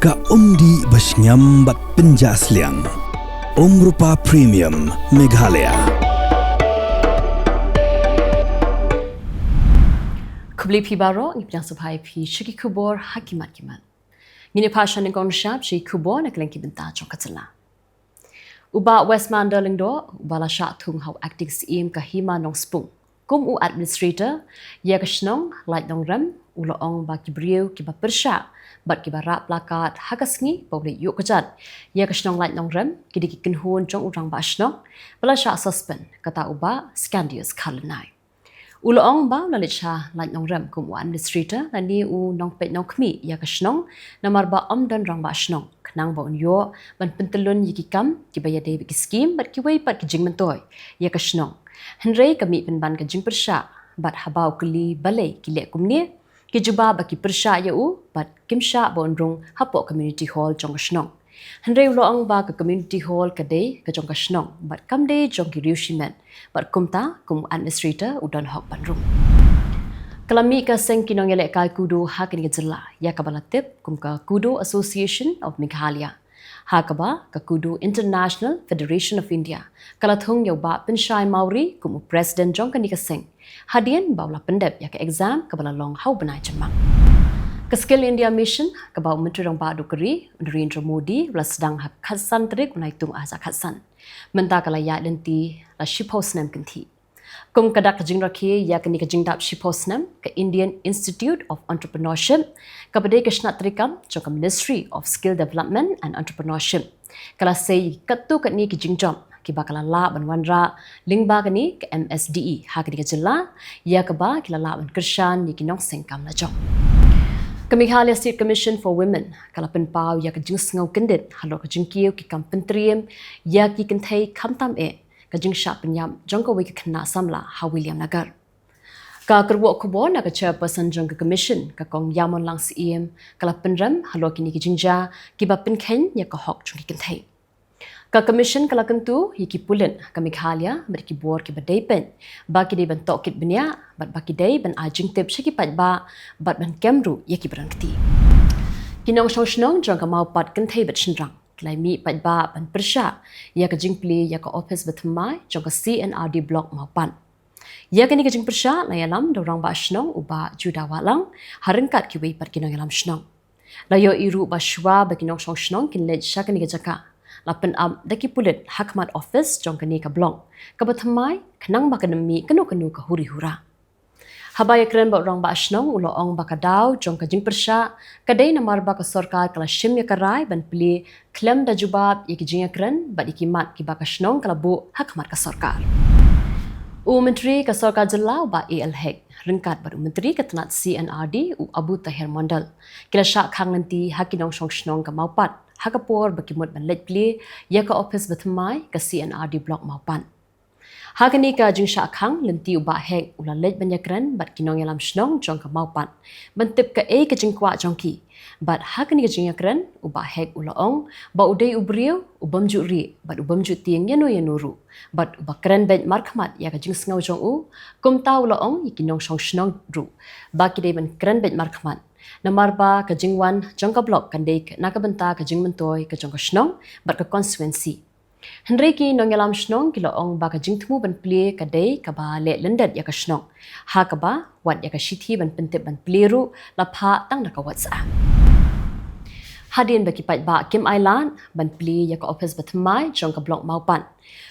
Ka umdi basnyam bat penjasliang. Rupa Premium Meghalaya. Kubli pi baro ni pidang supaya pi shiki Khubor hakimat kimat. Ngini passion ni konsep shi Khubor na Kylleng kibenta chong katela. Uba West Mandalling do ubala sha thung hau acting CM kahima nong spung. Kum u administrator ya kashnong light nong rem ulo ong ba kibriu kiba persha bat kiba rap plakat hakasngi public yuk kejat ya kashnong light nong rem kidi kinhun jong urang ba ashnong bala sha suspend kata uba scandalous kalenai. Ulo ong ba lalit sha light nong rem kum u administrator lani u nong pet nong kmi ya kashnong namar ba dan rang ba ashnong kenang ba unyo ban pentelun yikikam kiba ya de skim bat kiwei pat kijing mentoy ya kashnong Henry kami penban ke jing persya bat habau keli balai kilek kumni ki juba baki persya ya u bat kimsya bonrong hapo community hall jong kashnong Henry uloang ba ke community hall kadai ke jong kashnong bat kamde jong ki riushimen bat kumta kum administrator udan hok banrung Kalami ka seng kinong yelek kai kudo hakin ke Jylla ya kabalatip kum ka Kudo Association of Meghalaya Hakaba ka Kudo International Federation of India kalathung yoba penshai Mauri kum president jong kanika seng hadian bawla pendep ya ka exam kabala long hau banai chamang ka skill India mission ka baw menteri rong ba dukri Narendra Modi wala sedang hak khasan Tarik Naitung aza khasan menta kala ya denti la shiposnam kanthi kum kadak jing rakhi ya kanika jingdap shiposnam ka Indian Institute of Entrepreneurship ka badai Krishna Trikam jong ka Ministry of Skill Development and Entrepreneurship kala sei katu katni ki jingjom ki bakala la banwanra lingba kani ke MSDE ha kanika Jylla ya ka ba kilala ban krishan ni kinong sengkam la jong Meghalaya State Commission for Women kala penpau ya ka jing ngau kendit halo ka jingkiu ki kam pentriem ya ki kenthei khamtam ka jing sha penyam jong ka wi ka khna samla ha William Nagar ka kerwo Khubor na ka chairperson jong ka commission ka kong yamon lang CM kala penram halo kini ki jingja ki ba penkhen ya ka hok jong ki kenthei ka commission kala kentu yiki pulen ka Meghalaya ber ki bor ki badai pen ba ki dei ban tokit benya bat ba ki dei ban ajing tep shiki pat ba bat ban kemru yaki berangti kinong shoshnong jong ka mau pat kenthei bet shinrang klai mi pat ba ban persha ya ka jingpli ya ka office betmai jong ka CNRD block mau pan ya kani ka jing persha la yalam dorang ba shnong uba juda walang harengkat ki wei pat kinong yalam shnong la yo iru ba shwa ba kinong shoshnong kin lej sha kani ka jaka lapen daki pulit hakmat office jong kani ka blong ka bathamai khnang ba kanami kanu ka huri hura habaya kren ba rong ba ashnong ulo ong ba kadaw jong ka jing persha kadai namar ba ka sarkar kala shim ya karai ban pli klem da jubab yiki jing kren ba dikimat ki ba ka shnong kala bu hakmat ka sarkar menteri ka sarkar Jylla ba AL hek ringkat ba menteri ka tanat CNRD u Abu Tahir Mondal kila sha khang nanti hakinong shnong ka maupat hakapor bakimot ban letpli ya ka office batmai ka CNRD block maupan hakani ka jingsha khang lenti uba hek ula let ban yakran bat kinong yalam shnong jong ka maupan bantip ka ka jingkwa jongki bat hakani ka jingakran uba hek ula ong ba udai ubriu ubamju ri bat ubamju tiang yanuru bat uba kran ben markhamat ya ka jingsngau jong u kumta ula ong yikinong shnong ru ba kidai ban kran ben markhamat Namar ba ka jingwan jong ka block kandek nakabenta ka jingmentoy ka jong ka shnong bat ka constituency Henry ki nong yalam shnong kilo ong ba ka jingthmu ban pli ka dei ka ba le lendet ya ka shnong ha ka ba wat ya ka shithi ban pentip ban pliru la pha tang na ka WhatsApp Hadin ba ki pat ba Kim Island ban pli ya ka office batmai jong ka block maupan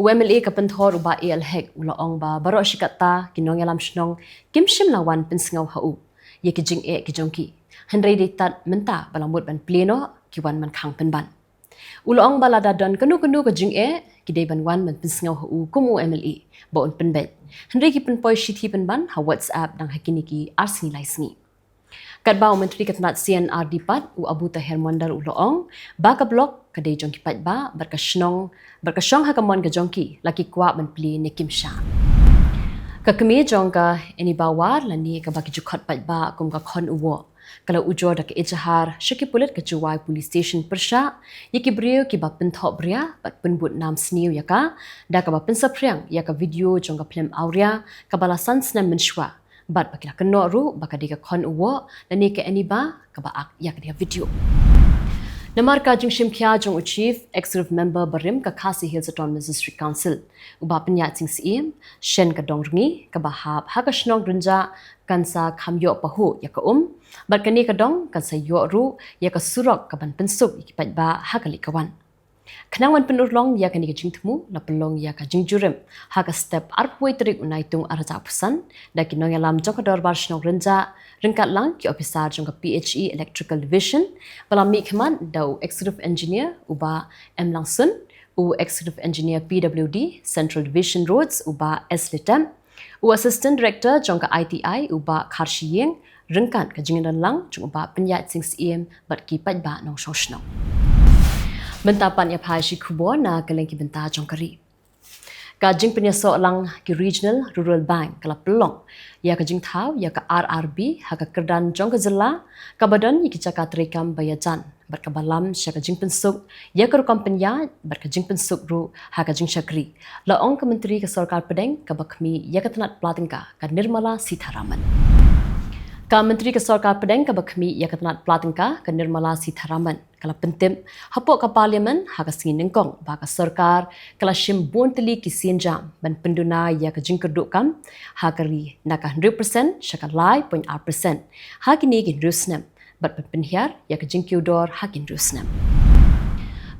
UMLA ka penthor uba AL hek ulo ong ba baro shikata kinong yalam shnong kim shim lawan pensngau hau ye ki jing ki jongki Henry ditat menta balamut ban pleno ki wan man khang penban ulong balada don kanu ka jing ki dei ban wan man pinsngau hu kumu MLE ba on penbet Henry ki penpoi shithi penban ha WhatsApp dang hakini ki arsingi laisngi kadba menteri katnat CNRD pat u Abu Tahir Mondal ulong ba ka block ka dei jongki pat ba barkashnong ha ka mon ka jongki laki kwa ban pli ne kimsha Kakami jong ka eni bawar lani ka baki jukhat pat ba kum ka khon uwo kala ujo da ka ejahar shiki pulit ka juwai police station persha yiki brio ki bapin thop bria bat penbut nam sniu yaka da ka bapin sapriang yaka video jong ka film auria ka bala sansna menshwa bat bakila keno ru baka diga khon uwo lani ka eni ba ka ba ak yak dia video Namar ka jing shimkya jong chief executive member barim ka khasi hills autonomous district council uba penya sing sim shen ka dongngi ka bahab ha ka shnong runja kansa khamyo pahu ya ka barkani ka dong kansa yo ru ya ka surok ka ban pensuk ikipat ba ha ka likawan Kenangan penurlong ya kan jingtmu la pelong ya ka jingjurim ha ka step arpoi Tarik Naitung araja pusan da kinong alam jong ka dorbar shnong renja ringkat lang ki officer jong ka PHE electrical division balami khman dau executive engineer uba M Langsun u executive engineer PWD central division roads uba S Litam u assistant director jong ka ITI uba Kharshiyeng ringkat ka jingan lang jong uba penyat sing sim bat ki pat ba nong shoshnong Bentapan ya phashi Khubor na Kylleng ki benta jongkari. Kajing penyaso lang ki regional rural bank kala pelong ya kajing thau ya ka RRB ha ka kerdan jong ka Jylla ka badan ki caka trekam bayajan berkabalam sya kajing pensuk ya ka kompanya berkajing pensuk ru ha kajing syakri la ong ka menteri ka sarkar pedeng ka bakmi ya ka tanat platingka ka Nirmala Sitharaman. Ka Menteri ke Sarkar Pedeng ka bakmi ya katanat platingka ka Nirmala Sitharaman kala pentim hapok ka parlimen ha ka singin nengkong ba ka sarkar kala shim bon teli ki sinjam ban penduna ya ka jingkerduk kam ha kari naka 100% syaka lai 0.8% ha kini gin rusnem bat penhiar ya ka jingkyudor ha gin rusnem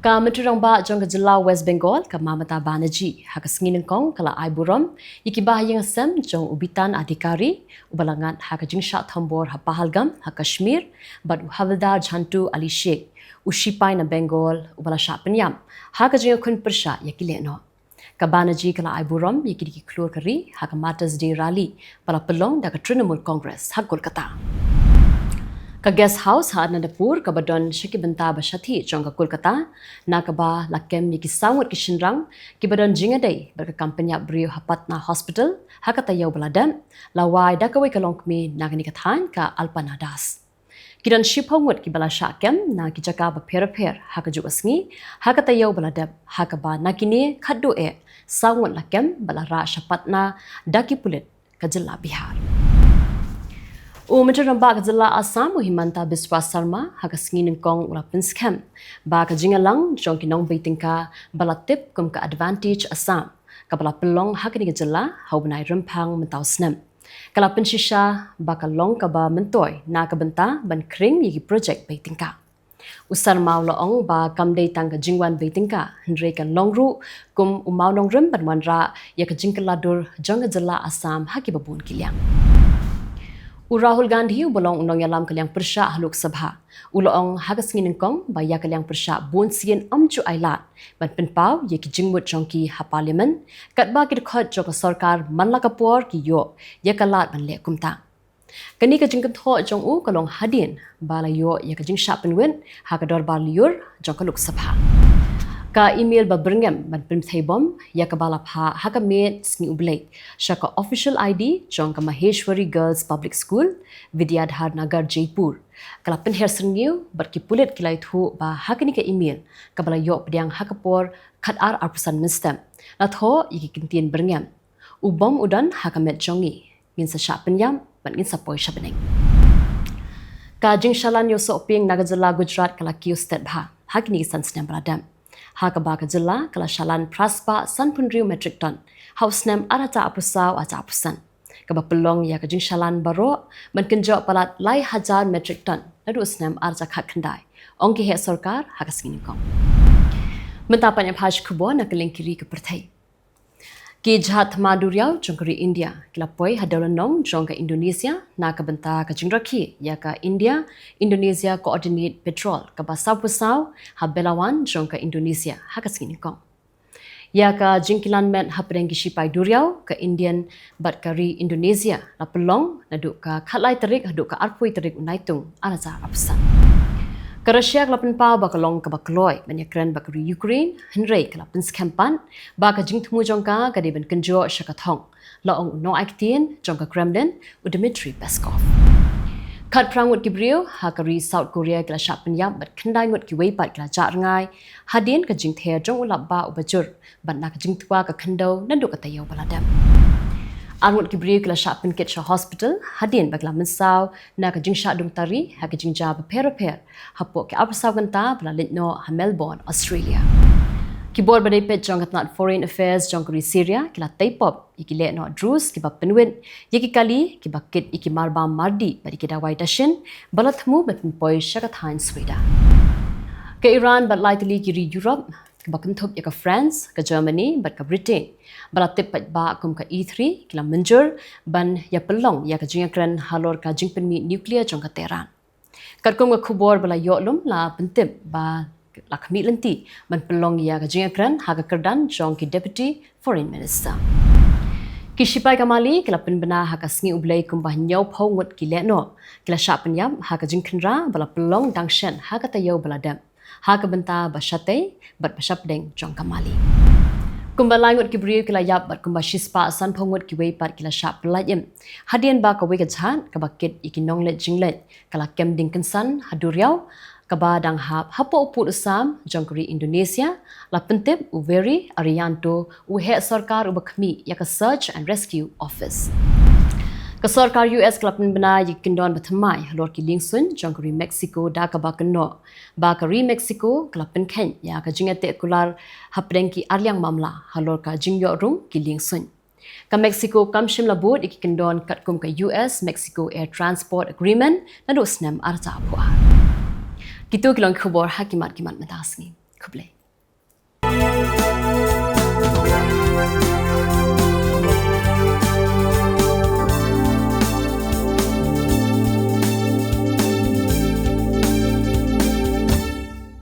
Ka Menteri Rangba jong ka Jylla West Bengal ka Mamata Banerjee ha ka singin kong kala ai burom ikibah yang sem jong ubitan adhikari ubalangan ha ka jingsha thambor ha Pahalgam ha Kashmir bat Havildar Jhantu Ali Sheikh ushipai na Bengal ubala sha penyam ha ka jing kun persha ya kileno ka Banerjee kala ai burom yikidi ki klur kari ha ka Mothers Day rally pala pelong da ka Trinamool Congress ha Kolkata Ka guest house ha Anandapur ka badon syaki benta bashathi jong ka Kolkata na ka ba lakem yiki sawut ki shinrang ki badon jingadai berka kampanya brio hapatna hospital ha ka tayaw baladam lawai da ka wai kalongkmi na kani kathan ka Alpanadas Kidan shiphangut ki bala syakem na ki jaka ba pher ha ka juasngi ha ka tayaw baladam ha ka ba nakini khaddu e sawut lakem bala ra shapatna daki pulit ka Jylla Bihar Menteri Rangba ka Jylla Assam Himanta Biswa Sarma ha ka singin kong ula pinskam ba ka jingalang jong kinong baitingka balatip kum ka advantage Assam ka bala pelong ha kini ka Jylla hau benai rempang mentau snem kala pensisha ba ka long ka ba mentoy na ka benta ban kring yigi project baitingka Usar mau loong ba kamdei tang ka jingwan baitingka hendrei ka longru kum umau nong rem ban wanra ya ka jingkaladur jong ka Jylla Assam ha ki babun kilyang Rahul Gandhi ubolong unong yalam kalyang persya haluk sabha. Ulong hagas nginengkong baya kalyang persya bonsien amcu ailat. Ban penpau ye ki jingmut jongki ha parlimen. Kat ba ki dekhot jong sarkar manla kapor ki yo. Ye kalat ban lek kumta. Kani ka jingkan tho jong u kalong hadin. Bala yo ye ka jing sya penwin ha ka dorbar liur jong kaluk sabha. Ka email ba berngam ban Pyrthei bom ya ka balap ha ka met sngi ublek syaka official ID jong ka Maheshwari Girls Public School Vidyadhar Nagar Jaipur kala penher serngiu berki pulit kilai thu ba ha kini ka email ka bala yo pediang ha kapor khat ar arpusan mistem la tho yiki kintien berngam ubom udan ha ka met jongi ngin sa sya penyam ban ngin sa poi shabeneng ka jing shalan yo so ping naga Jylla Gujarat kala kiu state bha ha kini san snem baladam Hakaba ka Jylla kala shalan praspa sanpunriu metric ton house nem arata apusau aja apusan kaba pelong ya ka jing shalan baro ban kenjo palat lai hajar metric ton ladu snem arja khat khandai ongki he sarkar hakasgini kom mentapan ya phash Khubor na Kylleng kiri ke Pyrthei Ki jhat maduriau jongkari India kilapoi hadalan nong jongka Indonesia na ka benta ka jingrakhi ya ka India Indonesia Coordinate Patrol ka basau pusau habelawan jongka Indonesia hakasgini kong ya ka jingkilan met haprengi shipai duriau ka Indian batkari Indonesia la pelong naduk ka khatlai Tarik haduk ka arpui Tarik Naitung alaza apsan Ka Russia kalapan pa ba kalong ka bakloi banyakran bakari Ukraine henrei kalapan skampan ba ka jingtmu jongka ka diban kenjo syakathong laong no aktin jongka Kremlin u Dmitry Peskov Kat prangut kibriu hakari South Korea kala syapan yam bat kendai ngut ki weipat kala jarngai hadin ka jingthe jong ulap ba ubajur ban nak jingtwa ka kendo nanduk ka tayaw baladam Angut kibriu kila syak penkit sya hospital hadin bagla mensau na ka jing syak dung tari ha ka jing jab per hapok ke apsaw ganta bla litno ha Melbourne Australia. Khubor badai pet jong katnat foreign affairs jong kuri Syria kila taipop ikile no drus kiba penwin yeki kali kiba kit iki marba mardi badi kidawai dashin balatmu batun poi syakat hain sweda. Ke Iran bat lightly kiri Europe ke bakentup ya ke France, ke Germany, bat ke Britain. Balatip pat ba akum ke E3 kila menjur ban ya pelong ya ke jingakran halor ka jingpenmi nuklear jong ke Tehran. Katkum ke Khubor bala yoklum la pentip ba la kami lenti ban pelong ya ke jingakran ha ke kerdan jong ke Deputy Foreign Minister. Kishipai kamali kila penbena ha ka sngi ublai kumbah nyau phau ngut kile no kila sya penyam ha ka jingkhenra bala pelong dangshen ha ka tayau bala dam. Ha ke benta basyate bat basyapdeng jong kamali. Kumbalai ngut kibriu kila yap bat kumba shispa san phongut kiwei pat kila syap pelayim. Hadian ba ka wei kachan ka bakit ikinong let jinglet kala kem ding kensan haduriau ka ba dang hap hapo uput usam jong kuri Indonesia la pentip uveri Arianto uhe sarkar ubakmi ya ka search and rescue office. Kesorkar US kelapan benar yikindon bertemai halor ki lingsun jong kuri Mexico da ka ba keno ba kari Mexico kelapan ken ya ka jingate kular hapdeng ki arliang mamla halor ka jingyo rung ki lingsun ka Mexico kam shim labut ikindon katkum ka US Mexico Air Transport Agreement na dosnem arta apua kitu kilong Khubor hakimat kimat matasni kuble